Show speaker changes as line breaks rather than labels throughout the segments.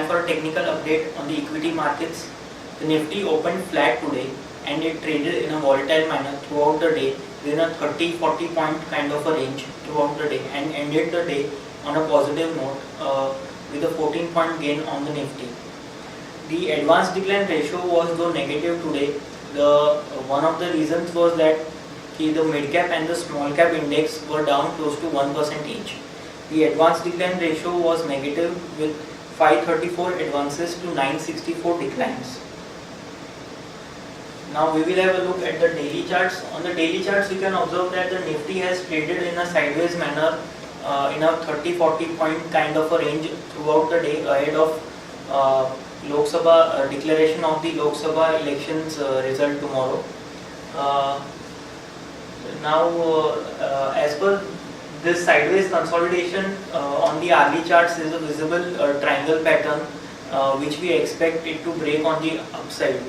time for a technical update on the equity markets. The Nifty opened flat today and it traded in a volatile manner throughout the day within a 30-40 point kind of a range throughout the day and ended the day on a positive note with a 14-point gain on the Nifty. The advanced decline ratio was though negative today. One of the reasons was that the mid cap and the small cap index were down close to 1% each. The advanced decline ratio was negative with 534 advances to 964 declines. Now we will have a look at the daily charts. On the daily charts, you can observe that the Nifty has traded in a sideways manner in a 30-40 point kind of a range throughout the day ahead of Lok Sabha declaration of the Lok Sabha elections result tomorrow. As per this sideways consolidation on the hourly charts is a visible triangle pattern which we expect it to break on the upside.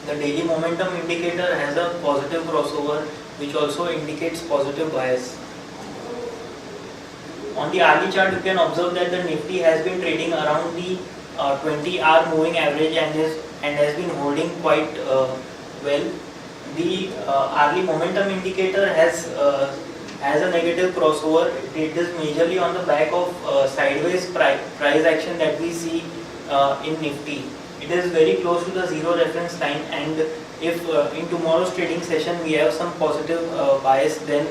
The daily momentum indicator has a positive crossover which also indicates positive bias. On the hourly chart, you can observe that the Nifty has been trading around the 20-hour moving average and has been holding quite well. The hourly momentum indicator has a negative crossover. It is majorly on the back of sideways price action that we see in Nifty. It is very close to the zero reference line, and if in tomorrow's trading session we have some positive bias, then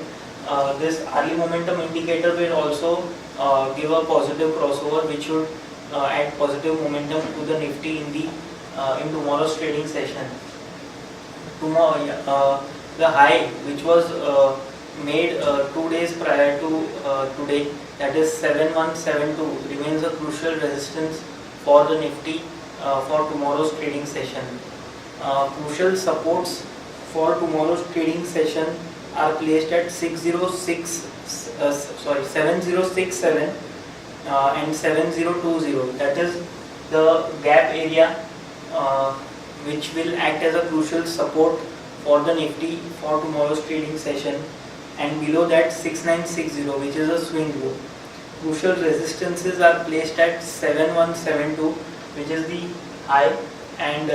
this hourly momentum indicator will also give a positive crossover which should add positive momentum to the Nifty in tomorrow's trading session. Tomorrow, the high which was made 2 days prior to today, that is 7172, remains a crucial resistance for the Nifty for tomorrow's trading session. Crucial supports for tomorrow's trading session are placed at 7067 and 7020. That is the gap area which will act as a crucial support for the Nifty for tomorrow's trading session, and below that 6960, which is a swing low. Crucial resistances are placed at 7172, which is the high, and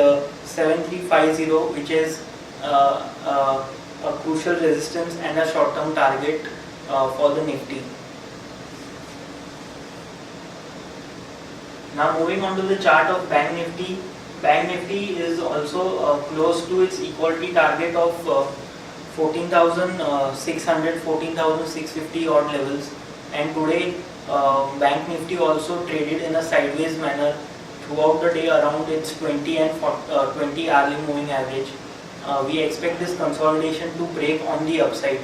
7350, which is a crucial resistance and a short-term target for the Nifty. Now moving on to the chart of Bank Nifty. Bank Nifty is also close to its equality target of 14,600, 14,650 odd levels, and today Bank Nifty also traded in a sideways manner throughout the day around its 20 and 20 hourly moving average. We expect this consolidation to break on the upside,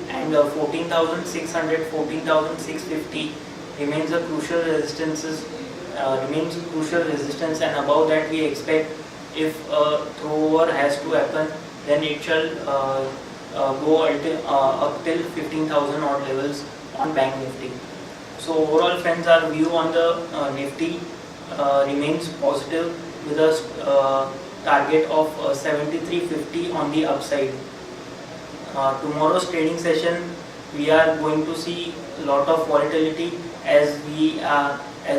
and 14,600, 14,650 remains a crucial resistance, and above that we expect, if a throwover has to happen, then it shall go up till 15,000 odd levels on Bank Nifty. So overall, friends, our view on the Nifty remains positive with a target of 7350 on the upside. Tomorrow's trading session, we are going to see a lot of volatility as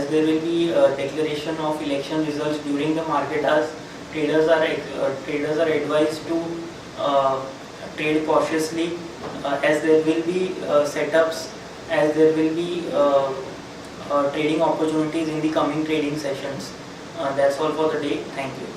there will be a declaration of election results during the market hours. Traders are advised to trade cautiously as there will be setups, as there will be trading opportunities in the coming trading sessions. That's all for the day. Thank you.